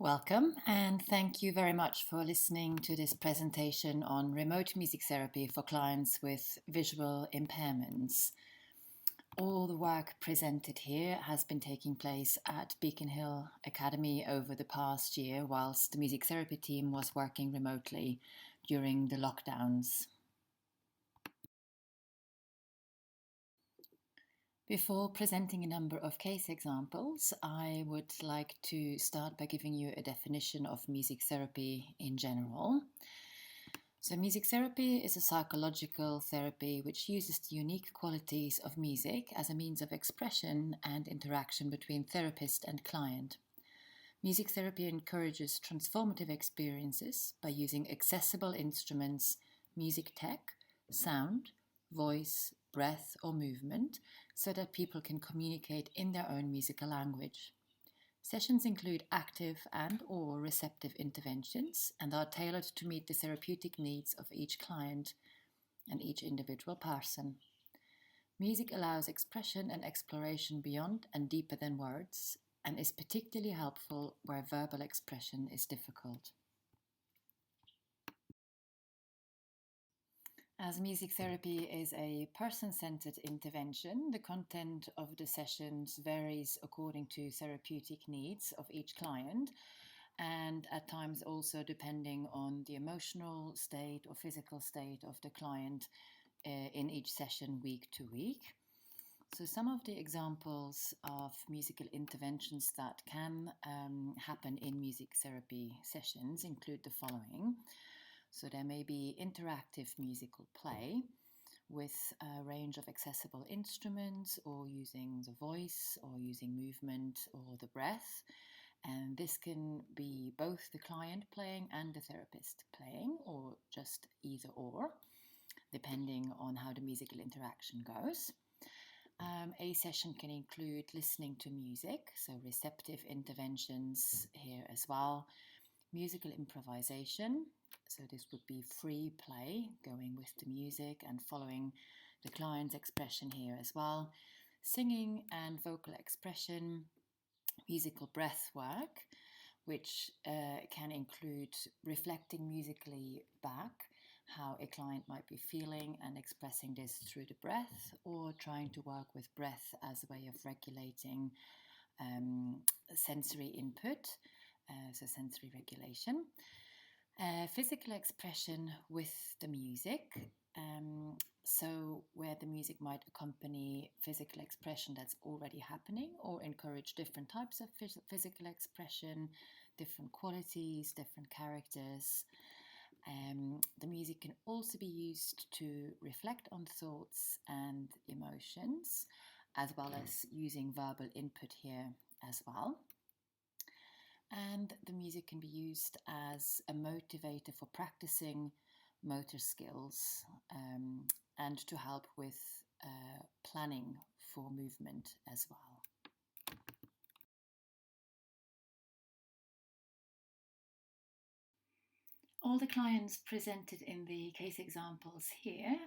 Welcome, and thank you very much for listening to this presentation on remote music therapy for clients with visual impairments. All the work presented here has been taking place at Beacon Hill Academy over the past year, whilst the music therapy team was working remotely during the lockdowns. Before presenting a number of case examples, I would like to start by giving you a definition of music therapy in general. So music therapy is a psychological therapy which uses the unique qualities of music as a means of expression and interaction between therapist and client. Music therapy encourages transformative experiences by using accessible instruments, music tech, sound, voice, breath or movement so that people can communicate in their own musical language. Sessions include active and/or receptive interventions and are tailored to meet the therapeutic needs of each client and each individual person. Music allows expression and exploration beyond and deeper than words and is particularly helpful where verbal expression is difficult. As music therapy is a person-centered intervention, the content of the sessions varies according to therapeutic needs of each client and at times also depending on the emotional state or physical state of the client in each session week to week. So some of the examples of musical interventions that can happen in music therapy sessions include the following. So there may be interactive musical play with a range of accessible instruments or using the voice or using movement or the breath. And this can be both the client playing and the therapist playing or just either or, depending on how the musical interaction goes. A session can include listening to music, so receptive interventions here as well. Musical improvisation, so this would be free play, going with the music and following the client's expression here as well. Singing and vocal expression, musical breath work, which can include reflecting musically back how a client might be feeling and expressing this through the breath, or trying to work with breath as a way of regulating sensory input. So sensory regulation. Physical expression with the music, so where the music might accompany physical expression that's already happening or encourage different types of physical expression, different qualities, different characters. The music can also be used to reflect on thoughts and emotions, as well as using verbal input here as well. And the music can be used as a motivator for practicing motor skills and to help with planning for movement as well. All the clients presented in the case examples here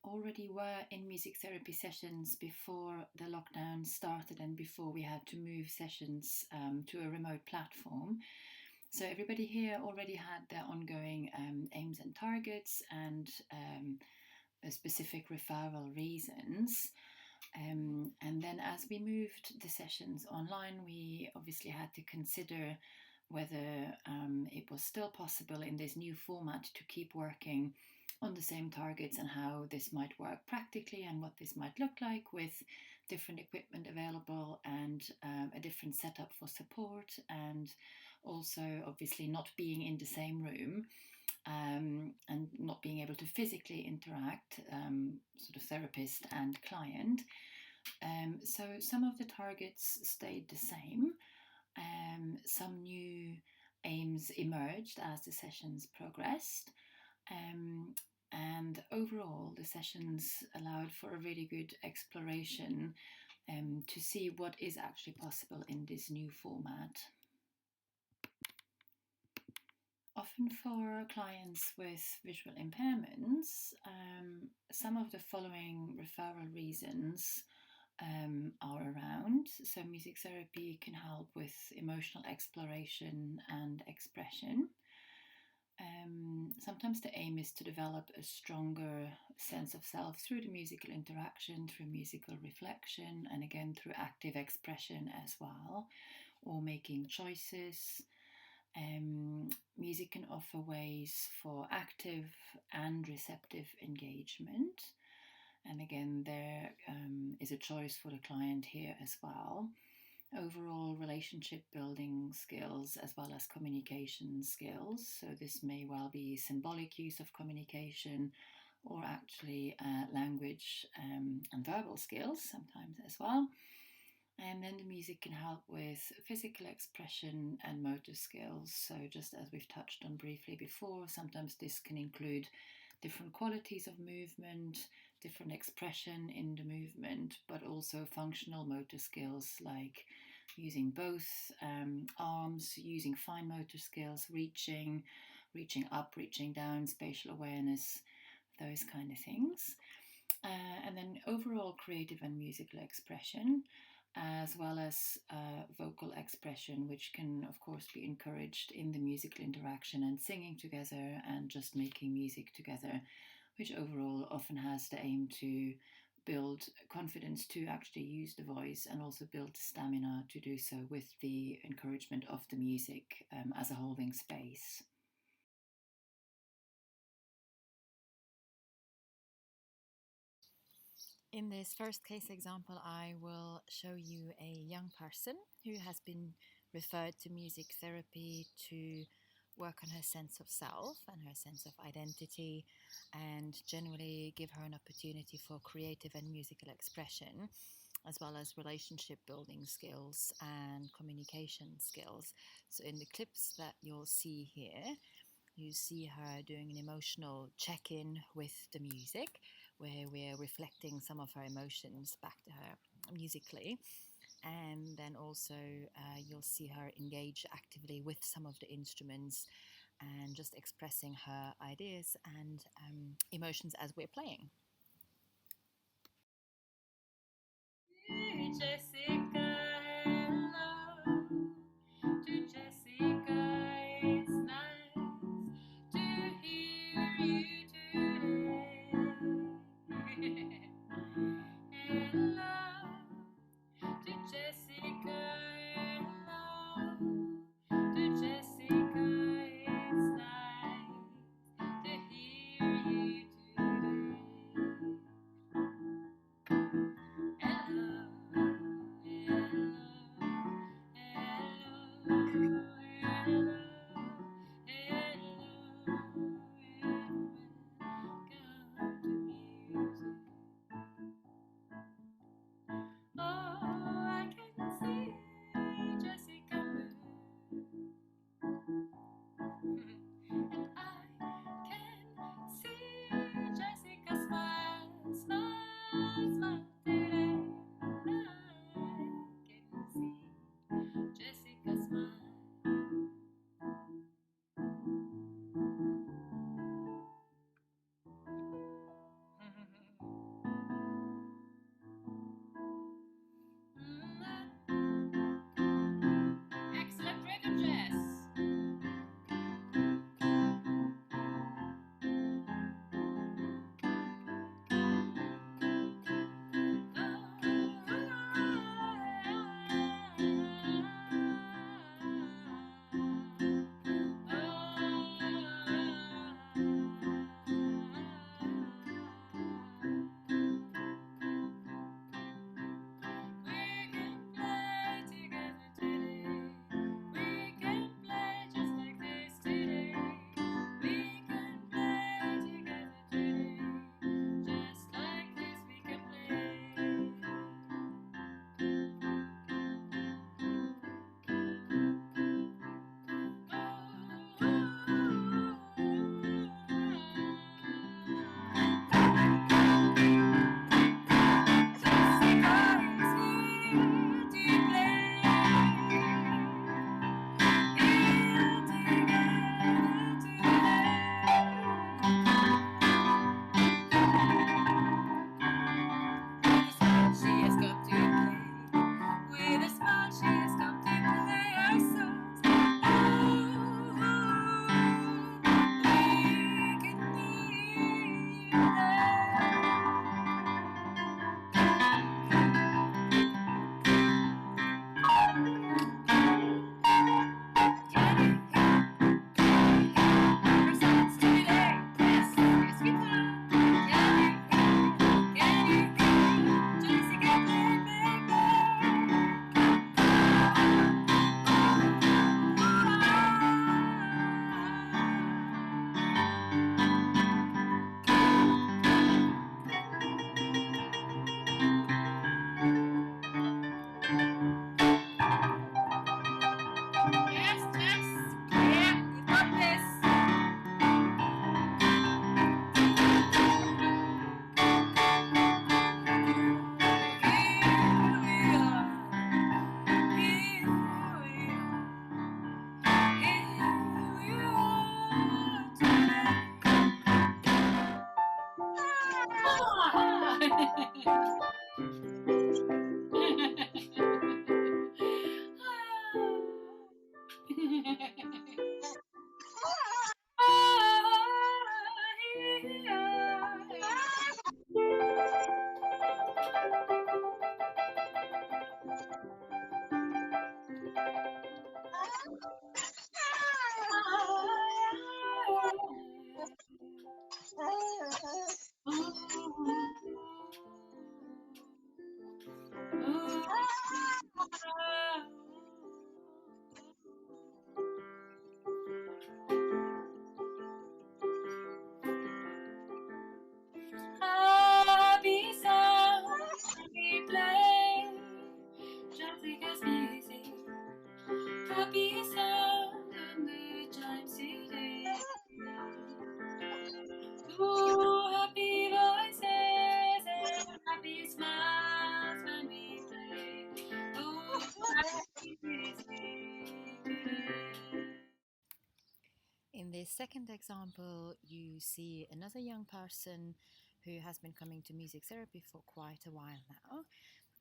already were in music therapy sessions before the lockdown started and before we had to move sessions to a remote platform. So everybody here already had their ongoing aims and targets and specific referral reasons. And then as we moved the sessions online, we obviously had to consider whether it was still possible in this new format to keep working on the same targets and how this might work practically and what this might look like with different equipment available and a different setup for support, and also obviously not being in the same room and not being able to physically interact, sort of therapist and client. So some of the targets stayed the same. Some new aims emerged as the sessions progressed, and overall the sessions allowed for a really good exploration to see what is actually possible in this new format. Often for clients with visual impairments, some of the following referral reasons are around. So, music therapy can help with emotional exploration and expression. Sometimes the aim is to develop a stronger sense of self through the musical interaction, through musical reflection, and again through active expression as well, or making choices. Music can offer ways for active and receptive engagement. And again, there is a choice for the client here as well. Overall relationship building skills as well as communication skills. So, this may well be symbolic use of communication or actually language and verbal skills sometimes as well. And then the music can help with physical expression and motor skills. So, just as we've touched on briefly before, sometimes this can include different qualities of movement, different expression in the movement, but also functional motor skills like using both arms, using fine motor skills, reaching up, reaching down, spatial awareness, those kind of things. And then overall creative and musical expression, as well as vocal expression, which can, of course, be encouraged in the musical interaction and singing together and just making music together, which overall often has the aim to build confidence to actually use the voice and also build stamina to do so with the encouragement of the music as a holding space. In this first case example, I will show you a young person who has been referred to music therapy to work on her sense of self and her sense of identity, and generally give her an opportunity for creative and musical expression, as well as relationship building skills and communication skills. So in the clips that you'll see here, you see her doing an emotional check-in with the music, where we're reflecting some of her emotions back to her musically. And then also you'll see her engage actively with some of the instruments and just expressing her ideas and emotions as we're playing. Jessica, hello. To Jessica, it's nice to hear you today. Hello to Jessica, hello to Jessica, it's nice to hear you today. Hello, hello. Happy sounds we play, traffic as music. Happy sound and the chimes today. Ooh, happy voices and happy smiles when we play. Ooh, happy music today. In this second example, you see another young person who has been coming to music therapy for quite a while now.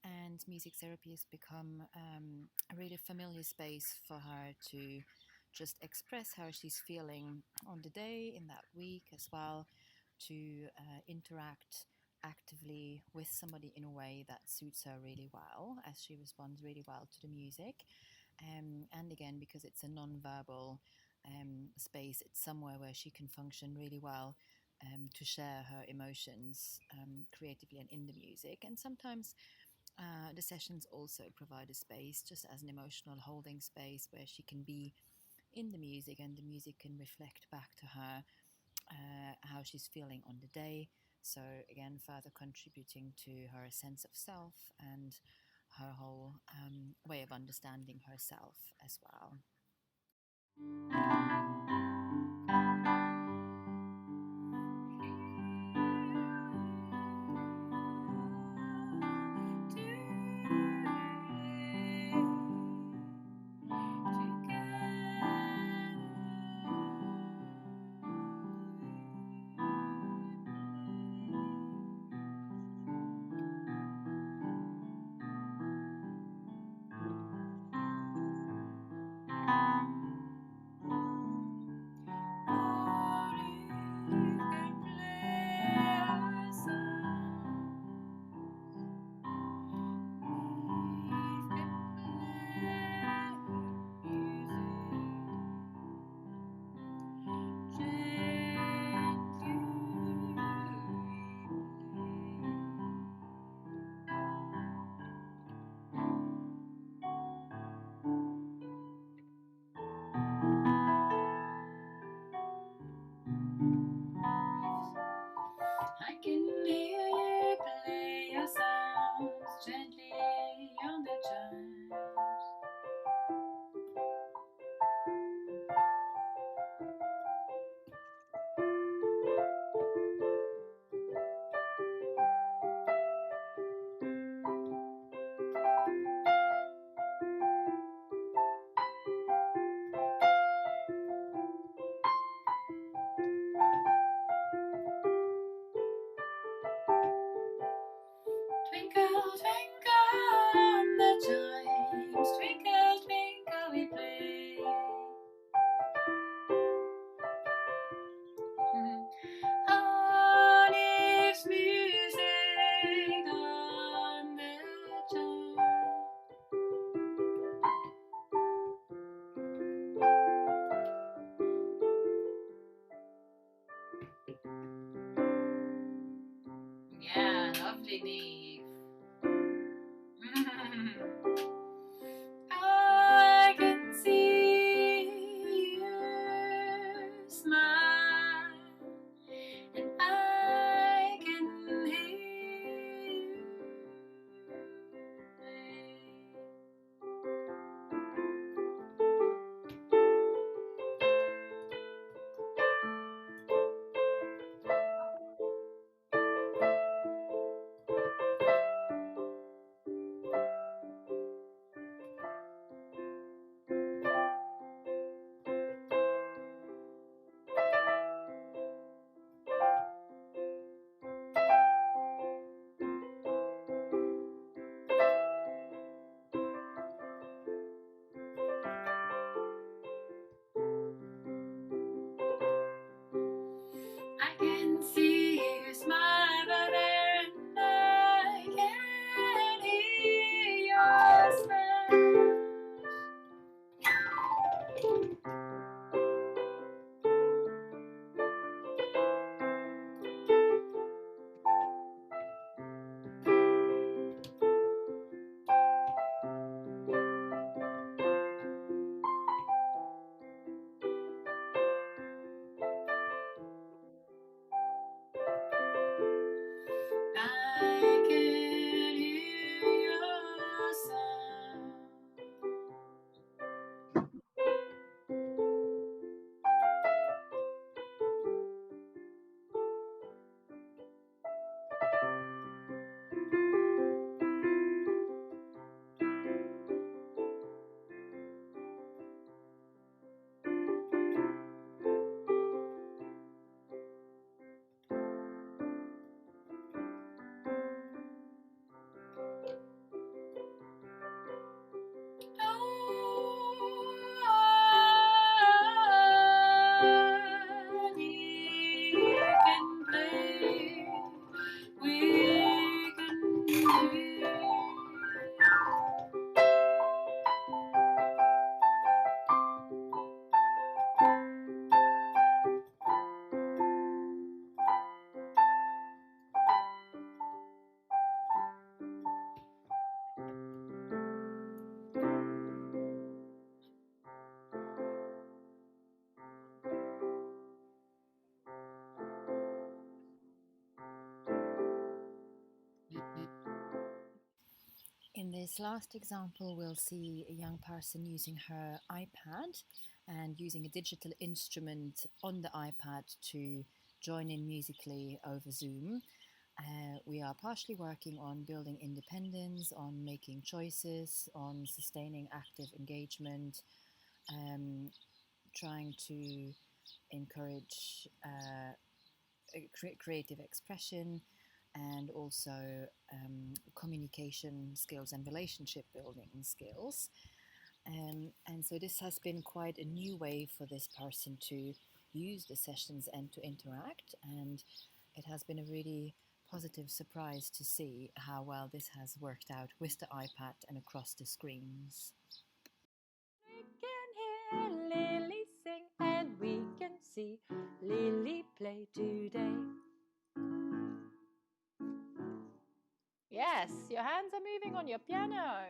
And music therapy has become a really familiar space for her to just express how she's feeling on the day, in that week as well, to interact actively with somebody in a way that suits her really well, as she responds really well to the music. And again, because it's a non-verbal space, it's somewhere where she can function really well to share her emotions creatively and in the music. And sometimes the sessions also provide a space, just as an emotional holding space, where she can be in the music and the music can reflect back to her how she's feeling on the day. So, again, further contributing to her sense of self and her whole way of understanding herself as well. I can hear you play your sounds gently on the chimes. Twinkle, twinkle on the chimes, twinkle, twinkle we play. Olive's music on the chimes. Yeah, lovely, Neve. I can see you smile, and I can hear you play. In this last example, we'll see a young person using her iPad and using a digital instrument on the iPad to join in musically over Zoom. We are partially working on building independence, on making choices, on sustaining active engagement, trying to encourage creative expression, and also communication skills and relationship building skills. And so this has been quite a new way for this person to use the sessions and to interact. And it has been a really positive surprise to see how well this has worked out with the iPad and across the screens. We can hear Lily sing and we can see Lily play today. Yes, your hands are moving on your piano.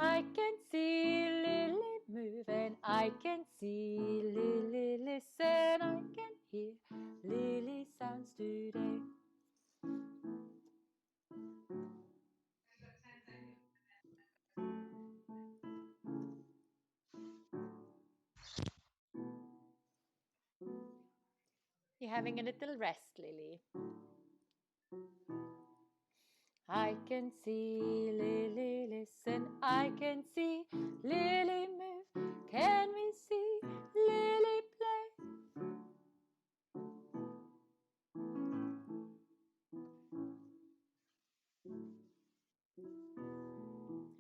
I can see Lily move and I can see Lily listen. I can hear Lily sounds today. You're having a little rest, Lily. I can see Lily listen, I can see Lily move. Can we see Lily play?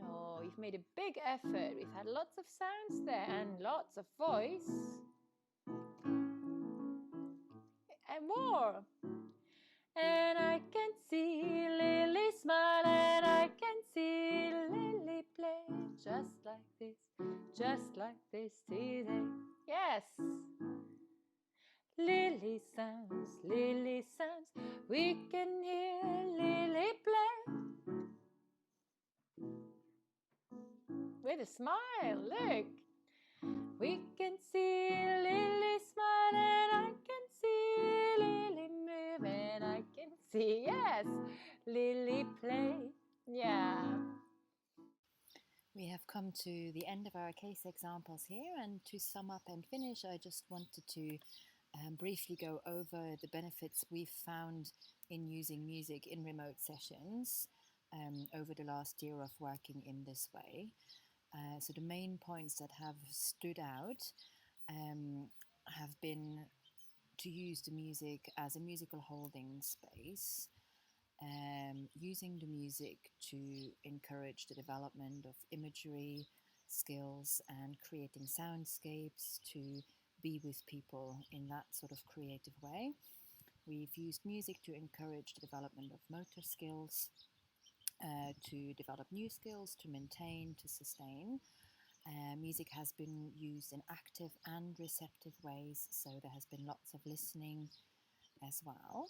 Oh, you've made a big effort. We've had lots of sounds there and lots of voice. And more. And I can see Lily smile and I can see Lily play just like this today. Yes. Lily sounds, we can hear Lily play. With a smile, look. We can see Lily smile and I can see Lily move and I can see, yes, Lily play. Yeah. We have come to the end of our case examples here, and to sum up and finish, I just wanted to briefly go over the benefits we've found in using music in remote sessions over the last year of working in this way. So the main points that have stood out have been to use the music as a musical holding space, using the music to encourage the development of imagery skills and creating soundscapes to be with people in that sort of creative way. We've used music to encourage the development of motor skills, to develop new skills, to maintain, to sustain. Music has been used in active and receptive ways, so there has been lots of listening as well.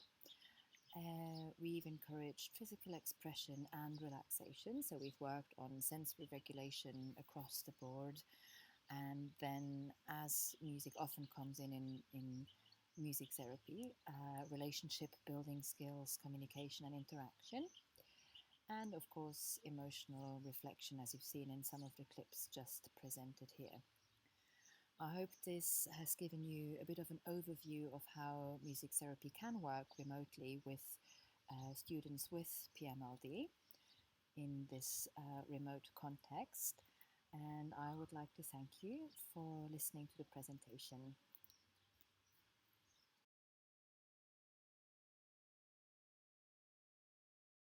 We've encouraged physical expression and relaxation, so we've worked on sensory regulation across the board. And then, as music often comes in music therapy, relationship building skills, communication and interaction, and of course, emotional reflection, as you've seen in some of the clips just presented here. I hope this has given you a bit of an overview of how music therapy can work remotely with students with PMLD in this remote context. And I would like to thank you for listening to the presentation.